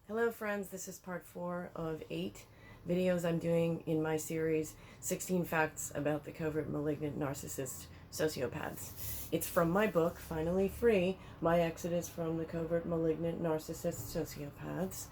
Hello friends, this is part 4 of 8 videos I'm doing in my series 16 Facts About the Covert Malignant Narcissist Sociopaths. It's from my book, finally free, My Exodus from the Covert Malignant Narcissist Sociopaths.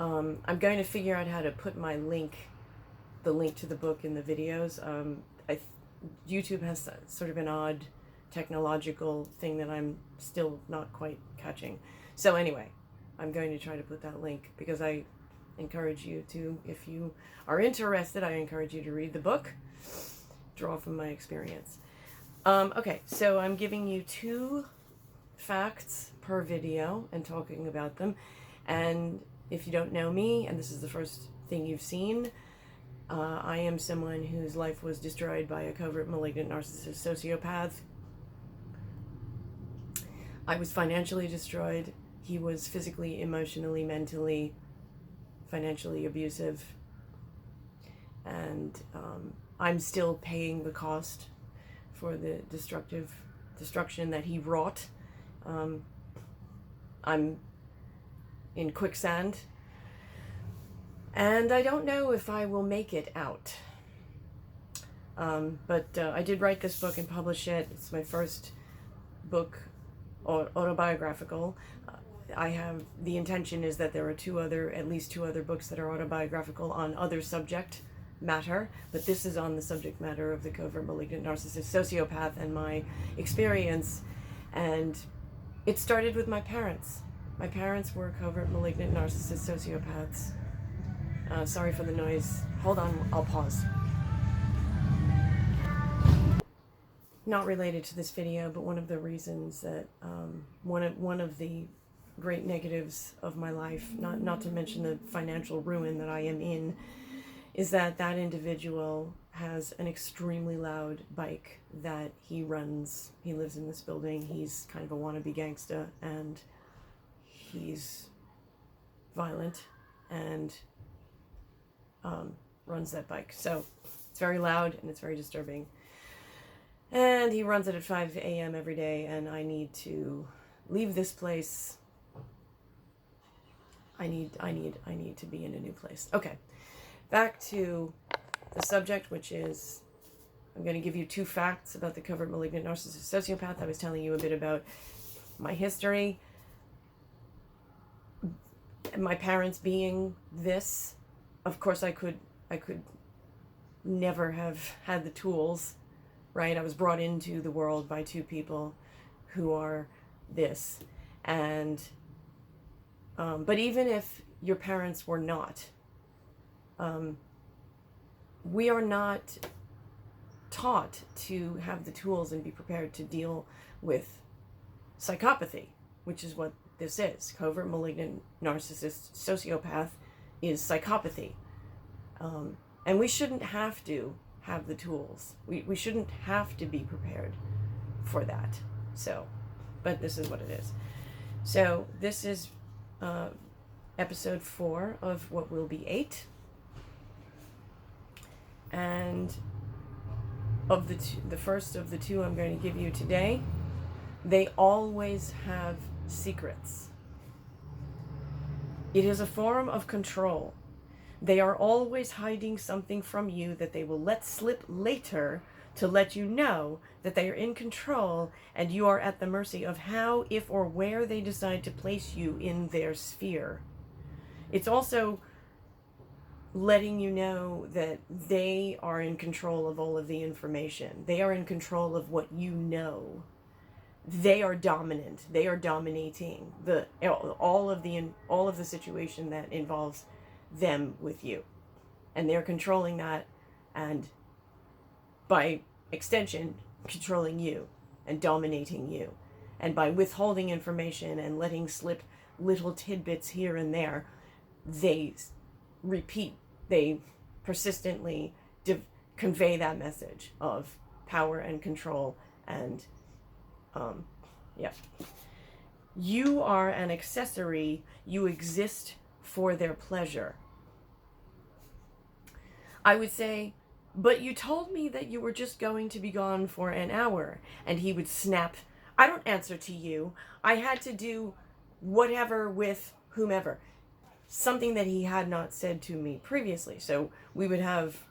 I'm going to figure out how to put the link to the book in the videos. YouTube has sort of an odd technological thing that I'm still not quite catching. So anyway, I'm going to try to put that link because I encourage you to, if you are interested, I encourage you to read the book, draw from my experience. Okay, so I'm giving you 2 facts per video and talking about them. And if you don't know me, and this is the first thing you've seen, I am someone whose life was destroyed by a covert malignant narcissist sociopath. I was financially destroyed. He was physically, emotionally, mentally, financially abusive. And I'm still paying the cost for the destruction that he wrought. I'm in quicksand. And I don't know if I will make it out. But I did write this book and publish it. It's my first book, autobiographical. The intention is that there are at least two other books that are autobiographical on other subject matter, but this is on the subject matter of the covert malignant narcissist sociopath and my experience. And it started with my parents. My parents were covert malignant narcissist sociopaths. Sorry for the noise. Hold on, I'll pause. Not related to this video, but one of the reasons that one of the great negatives of my life, not to mention the financial ruin that I am in, is that individual has an extremely loud bike that he runs. He lives in this building. He's kind of a wannabe gangster, and he's violent and runs that bike. So it's very loud and it's very disturbing. And he runs it at 5 a.m. every day, and I need to leave this place. I need to be in a new place. Okay, back to the subject, which is, I'm going to give you 2 facts about the covert malignant narcissist sociopath. I was telling you a bit about my history, my parents being this. Of course, I could never have had the tools, right? I was brought into the world by 2 people who are this. And but even if your parents were not, we are not taught to have the tools and be prepared to deal with psychopathy, which is what this is. Covert malignant narcissist sociopath is psychopathy. And we shouldn't have to have the tools. We shouldn't have to be prepared for that. So, but this is what it is. So this is episode 4 of what will be 8. And of the first of the 2 I'm going to give you today, they always have secrets. It is a form of control. They are always hiding something from you that they will let slip later to let you know that they are in control, and you are at the mercy of how, if, or where they decide to place you in their sphere. It's also letting you know that they are in control of all of the information. They are in control of what you know. They are dominant. They are dominating all of the situation that involves them with you, and they're controlling that, and by extension controlling you and dominating you, and by withholding information and letting slip little tidbits here and there, they persistently convey that message of power and control. And you are an accessory. You exist for their pleasure. I would say, but you told me that you were just going to be gone for an hour. And he would snap, I don't answer to you. I had to do whatever with whomever. something that he had not said to me previously. So we would have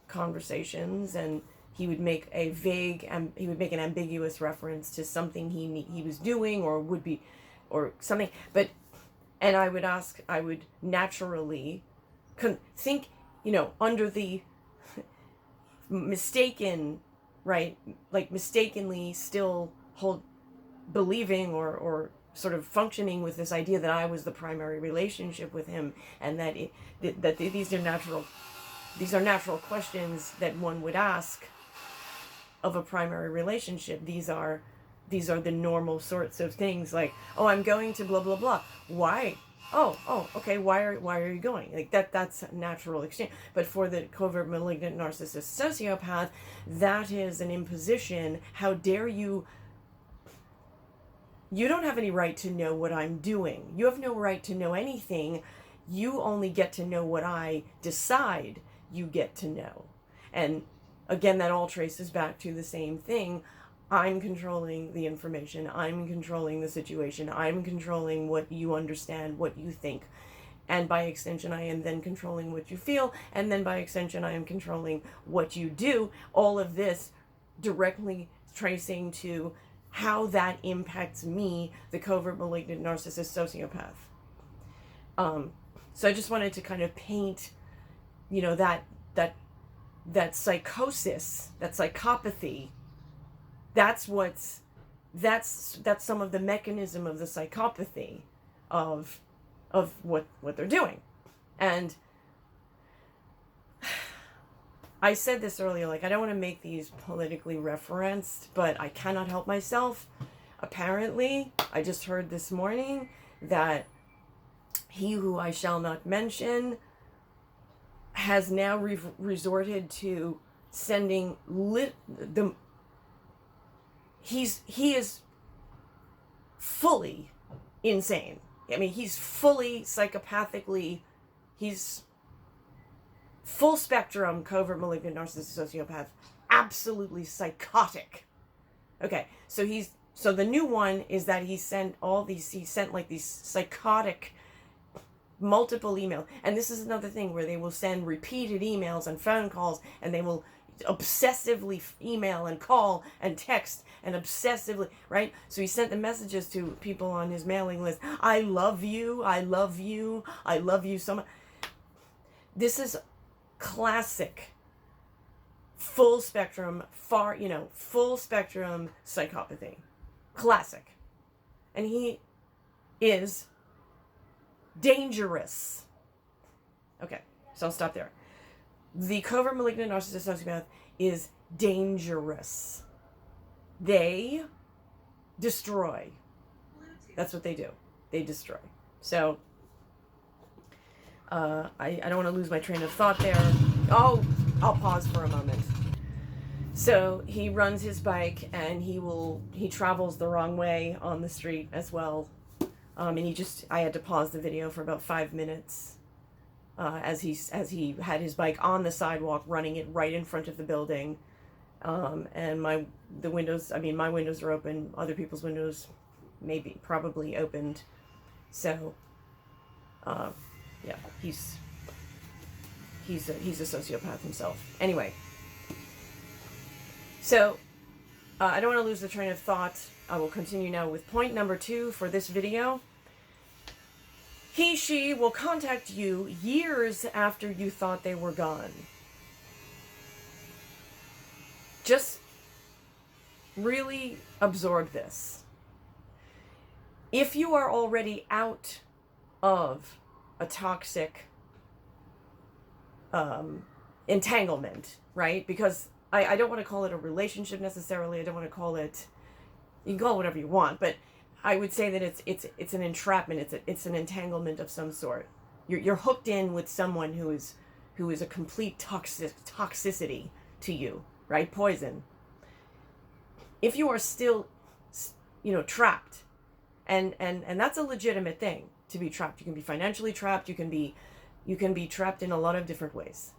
conversations, and he would make a vague, he would make an ambiguous reference to something he was doing or would be, or something. And I would naturally think, under the mistaken, right, like mistakenly still believing or sort of functioning with this idea that I was the primary relationship with him, and that these are natural questions that one would ask of a primary relationship. These are the normal sorts of things, like, oh, I'm going to blah blah blah. Why? Oh, okay. Why are you going? Like that's a natural exchange. But for the covert malignant narcissist sociopath, that is an imposition. How dare you? You don't have any right to know what I'm doing. You have no right to know anything. You only get to know what I decide you get to know. And again, that all traces back to the same thing. I'm controlling the information. I'm controlling the situation. I'm controlling what you understand, what you think. And by extension, I am then controlling what you feel. And then by extension, I am controlling what you do. All of this directly tracing to how that impacts me, the covert malignant narcissist sociopath. So I just wanted to kind of paint, that psychosis, that psychopathy. That's some of the mechanism of the psychopathy of what they're doing. And I said this earlier, like, I don't want to make these politically referenced, but I cannot help myself. Apparently, I just heard this morning that he who I shall not mention has now resorted to sending he is fully insane. I mean, he's fully psychopathically, he's full spectrum covert malignant narcissist sociopath, absolutely psychotic. Okay, so the new one is that he sent like these psychotic multiple emails. And this is another thing where they will send repeated emails and phone calls, and they will obsessively email and call and text and obsessively, right? So he sent the messages to people on his mailing list. I love you. I love you. I love you so much. This is classic full spectrum psychopathy. Classic. And he is dangerous. Okay, so I'll stop there. The covert malignant narcissist sociopath is dangerous. They destroy. That's what they do. They destroy. So, I don't want to lose my train of thought there. Oh, I'll pause for a moment. So he runs his bike, and he travels the wrong way on the street as well. And I had to pause the video for about 5 minutes. As he had his bike on the sidewalk, running it right in front of the building, and my windows are open. Other people's windows, probably opened. So, yeah, he's a sociopath himself. Anyway, so I don't want to lose the train of thought. I will continue now with point number 2 for this video. She will contact you years after you thought they were gone. Just really absorb this. If you are already out of a toxic entanglement, right? Because I don't want to call it a relationship necessarily. I don't want to call it, you can call it whatever you want, but I would say that it's an entrapment. It's an entanglement of some sort. You're hooked in with someone who is a complete toxicity to you, right? Poison. If you are still, trapped, and that's a legitimate thing to be trapped. You can be financially trapped. You can be trapped in a lot of different ways,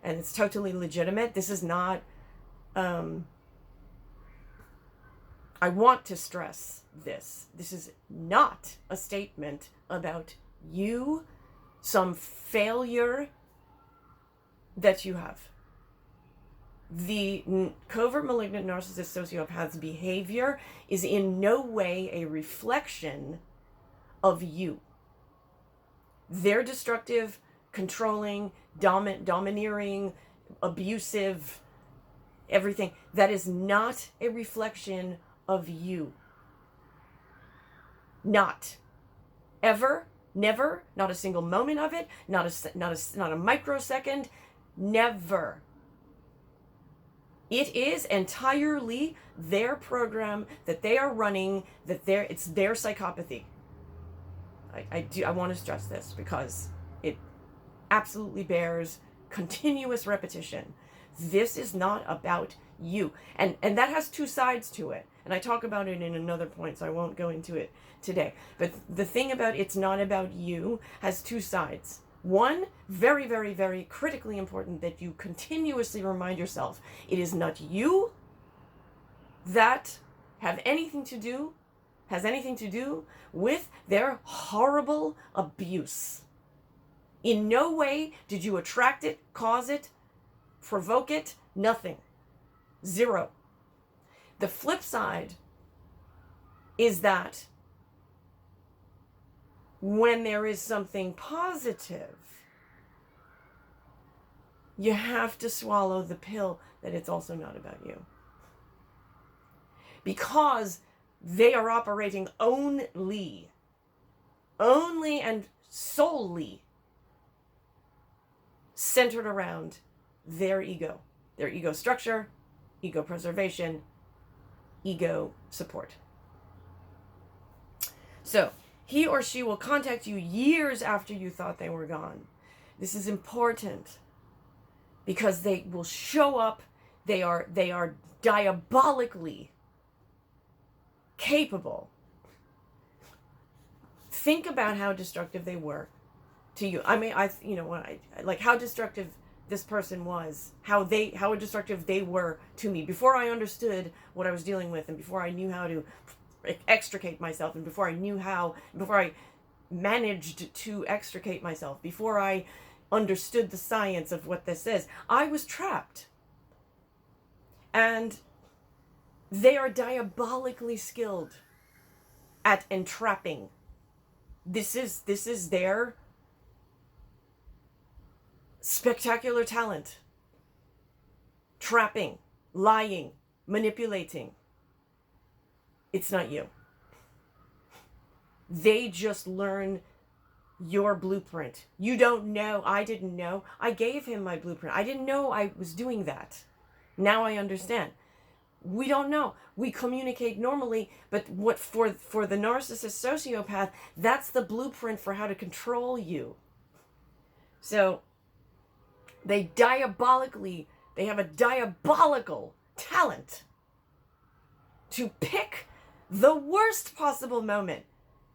and it's totally legitimate. This is not. I want to stress this. This is not a statement about you some failure that you have. The covert malignant narcissist sociopath's behavior is in no way a reflection of you. They're destructive, controlling, domineering, abusive, everything. That is not a reflection of you. Not. Ever, never, not a single moment of it, not a microsecond, never. It is entirely their program that they are running, it's their psychopathy. I want to stress this because it absolutely bears continuous repetition. This is not about you. And that has two sides to it. And I talk about it in another point, so I won't go into it today. But the thing about it's not about you has two sides. One, very, very, very critically important that you continuously remind yourself, it is not you that has anything to do with their horrible abuse. In no way did you attract it, cause it, provoke it, nothing. Zero. The flip side is that when there is something positive, you have to swallow the pill that it's also not about you. Because they are operating only and solely centered around their ego structure, ego preservation, ego support. So he or she will contact you years after you thought they were gone. This is important because they will show up. They are diabolically capable. Think about how destructive they were to you. I mean, like how destructive this person was, how destructive they were to me before I understood what I was dealing with, and before I knew how to extricate myself, and before I managed to extricate myself, before I understood the science of what this is. I was trapped. And they are diabolically skilled at entrapping. This is their spectacular talent. Trapping, lying, manipulating. It's not you. They just learn your blueprint. You don't know. I didn't know. I gave him my blueprint. I didn't know I was doing that. Now I understand. We don't know. We communicate normally, but what for the narcissist sociopath, that's the blueprint for how to control you. So they have a diabolical talent to pick the worst possible moment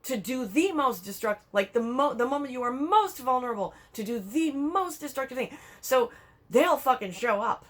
to do the most destructive, like the moment you are most vulnerable to do the most destructive thing. So they'll fucking show up.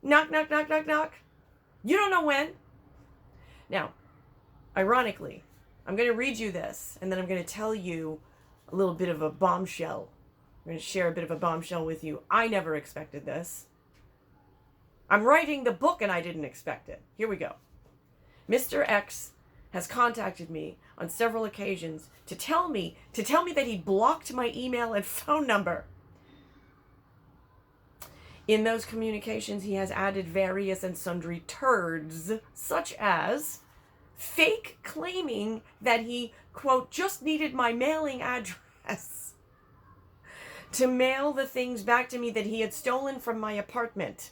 Knock, knock, knock, knock, knock. You don't know when. Now, ironically, I'm going to read you this, and then I'm going to tell you a little bit of a bombshell. I'm going to share a bit of a bombshell with you. I never expected this. I'm writing the book, and I didn't expect it. Here we go. Mr. X has contacted me on several occasions to tell me that he blocked my email and phone number. In those communications, he has added various and sundry turds, such as fake claiming that he, quote, just needed my mailing address to mail the things back to me that he had stolen from my apartment.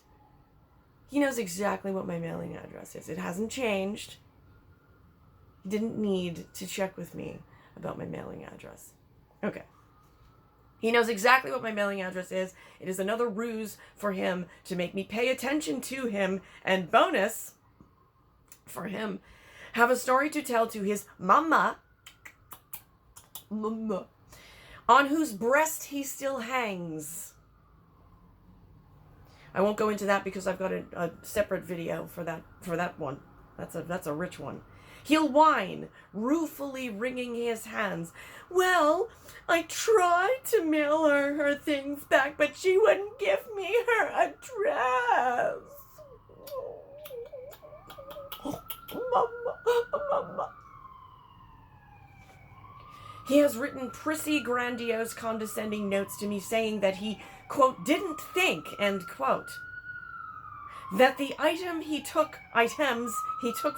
He knows exactly what my mailing address is. It hasn't changed. He didn't need to check with me about my mailing address. Okay. He knows exactly what my mailing address is. It is another ruse for him to make me pay attention to him, and bonus for him, have a story to tell to his mama, on whose breast he still hangs. I won't go into that because I've got a separate video for that one. That's a rich one. He'll whine, ruefully wringing his hands. Well, I tried to mail her things back, but she wouldn't give me her address. Mama. He has written prissy, grandiose, condescending notes to me saying that he, quote, didn't think, end quote, that the items he took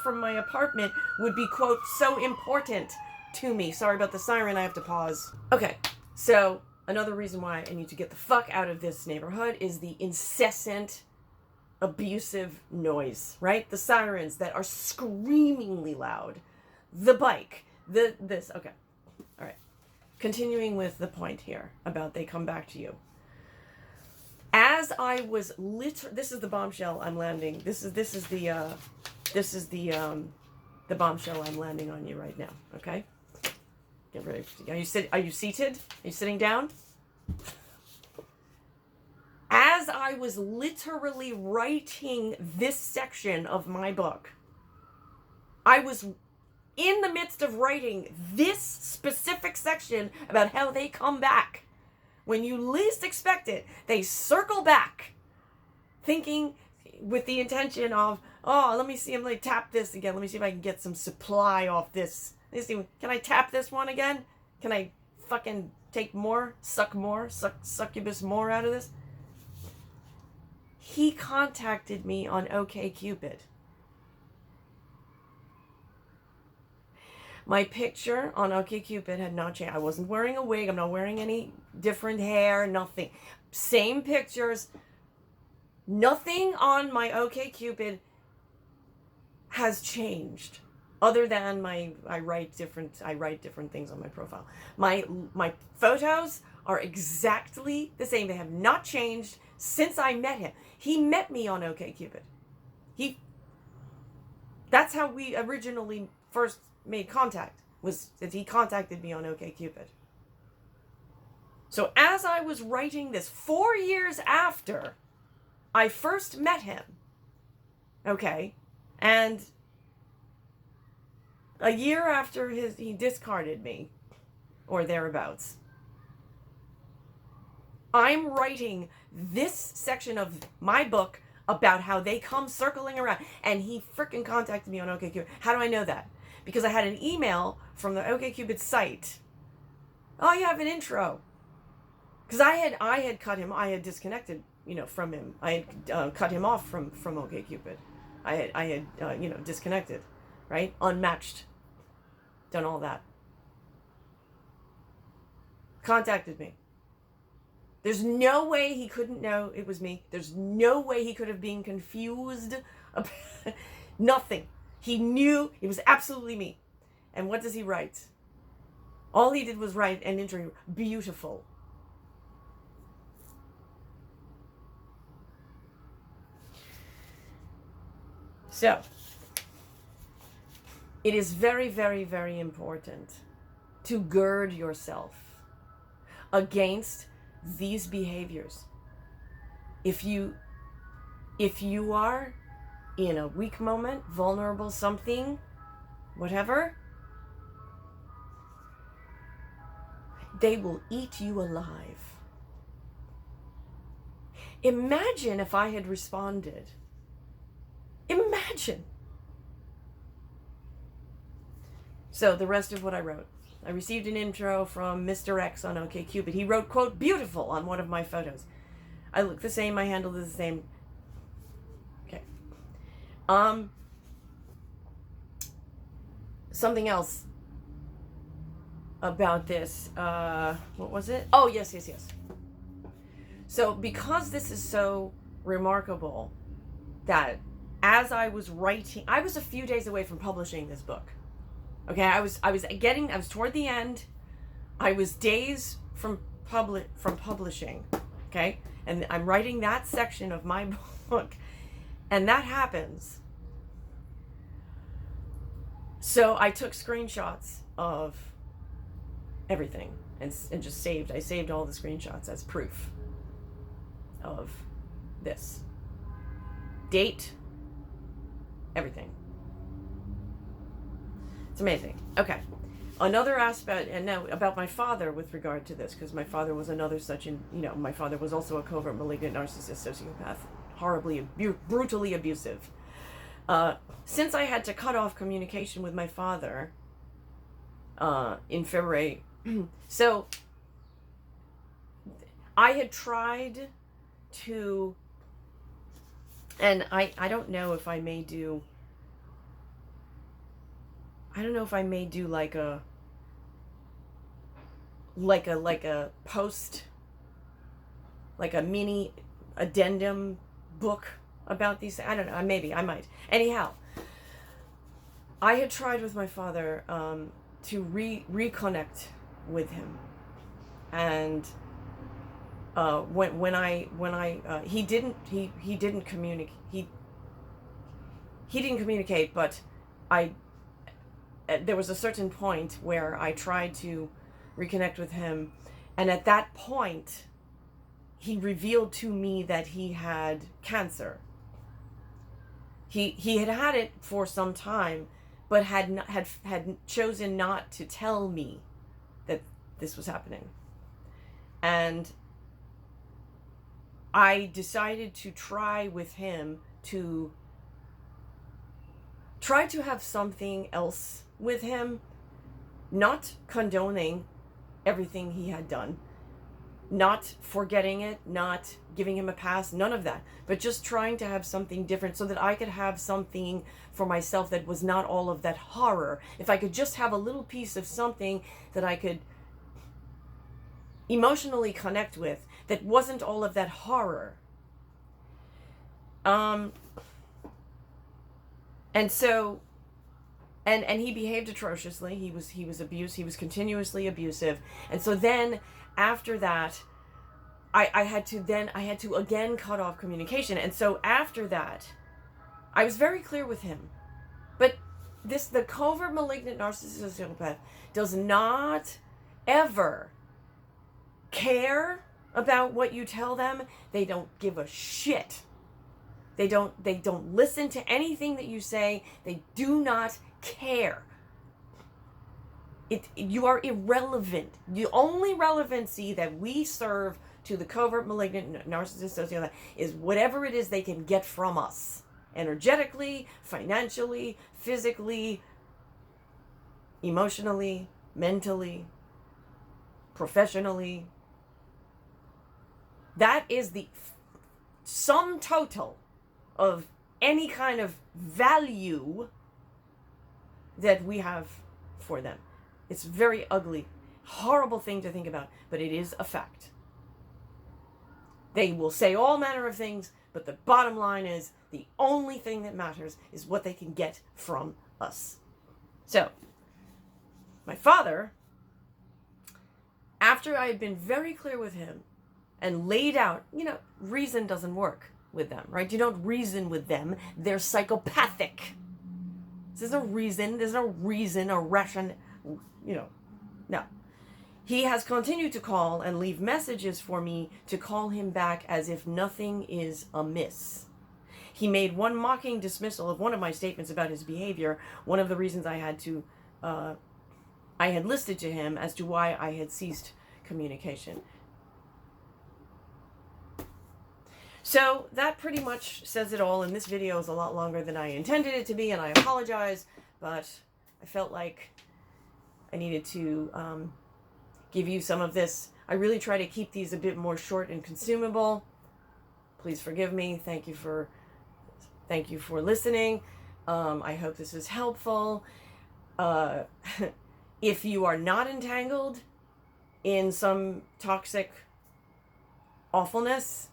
from my apartment would be, quote, so important to me. Sorry about the siren, I have to pause. Okay, so another reason why I need to get the fuck out of this neighborhood is the incessant abusive noise, right? The sirens that are screamingly loud. The bike, this, okay. All right. Continuing with the point here about they come back to you. As I was this is the bombshell I'm landing. This is the bombshell I'm landing on you right now. Okay. Get ready. Are you seated? Are you sitting down? As I was literally writing this section of my book, I was in the midst of writing this specific section about how they come back. When you least expect it, they circle back, thinking with the intention of, oh, let me see, I'm going to tap this again. Let me see if I can get some supply off this. Let me see, can I tap this one again? Can I fucking take more, succubus more out of this? He contacted me on OkCupid. My picture on OkCupid had not changed. I wasn't wearing a wig. I'm not wearing any different hair, nothing. Same pictures. Nothing on my OkCupid has changed. Other than I write different things on my profile. My photos are exactly the same. They have not changed since I met him. He met me on OkCupid. That's how we originally first made contact, was that he contacted me on OkCupid. So as I was writing this 4 years after I first met him, okay, and a year after he discarded me, or thereabouts, I'm writing this section of my book about how they come circling around, and he freaking contacted me on OkCupid. How do I know that? Because I had an email from the OkCupid site. Oh, you have an intro. Because I had cut him. I had disconnected, from him. I had cut him off from OkCupid. I had disconnected, right? Unmatched. Done all that. Contacted me. There's no way he couldn't know it was me. There's no way he could have been confused. Nothing. He knew it was absolutely me. And what does he write? All he did was write an intro. Beautiful. So, it is very, very, very important to gird yourself against these behaviors. If you are in a weak moment, vulnerable, something, whatever, they will eat you alive. Imagine if I had responded. Imagine. So the rest of what I wrote. I received an intro from Mr. X on OkCupid. He wrote, quote, beautiful on one of my photos. I look the same, my handle is the same. Okay. Something else about this. What was it? Oh, yes. So because this is so remarkable that as I was writing, I was a few days away from publishing this book. Okay, I was toward the end. I was days from publishing. Okay, and I'm writing that section of my book, and that happens. So I took screenshots of everything and just saved. I saved all the screenshots as proof of this. Date, everything. It's amazing. Okay. Another aspect, and now about my father with regard to this, because my father was another such, my father was also a covert malignant narcissist sociopath, horribly, brutally abusive. Since I had to cut off communication with my father in February, so I had tried to, and I don't know if I may do, like a post, like a mini addendum book about these. I don't know, maybe I might. Anyhow, I had tried with my father to reconnect with him, and when I he didn't communicate, he didn't communicate, but there was a certain point where I tried to reconnect with him, and at that point he revealed to me that he had cancer. He had it for some time, but had chosen not to tell me that this was happening. And I decided to try with him to try to have something else with him, not condoning everything he had done, not forgetting it, not giving him a pass, none of that, but just trying to have something different so that I could have something for myself that was not all of that horror. If I could just have a little piece of something that I could emotionally connect with, that wasn't all of that horror. And so, and he behaved atrociously. He was abused. He was continuously abusive. And so then after that, I had to again cut off communication. And so after that, I was very clear with him. But the covert malignant narcissist sociopath does not ever care about what you tell them. They don't give a shit. They don't listen to anything that you say. They do not care. You are irrelevant. The only relevancy that we serve to the covert malignant narcissist sociopath is whatever it is they can get from us. Energetically, financially, physically, emotionally, mentally, professionally. That is the sum total of any kind of value that we have for them. It's a very ugly, horrible thing to think about, but it is a fact. They will say all manner of things, but the bottom line is the only thing that matters is what they can get from us. So, my father, after I had been very clear with him and laid out, reason doesn't work with them, right? You don't reason with them. They're psychopathic. There's no reason, or ration, no. He has continued to call and leave messages for me to call him back as if nothing is amiss. He made one mocking dismissal of one of my statements about his behavior, one of the reasons I had listed to him as to why I had ceased communication. So that pretty much says it all, and this video is a lot longer than I intended it to be, and I apologize, but I felt like I needed to give you some of this. I really try to keep these a bit more short and consumable. Please forgive me. Thank you for listening. I hope this is helpful. If you are not entangled in some toxic awfulness,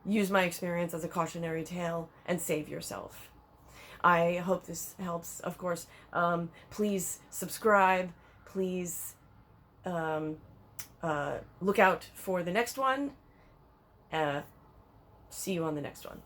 use my experience as a cautionary tale and save yourself. I hope this helps. Of course, please subscribe. Please look out for the next one. See you on the next one.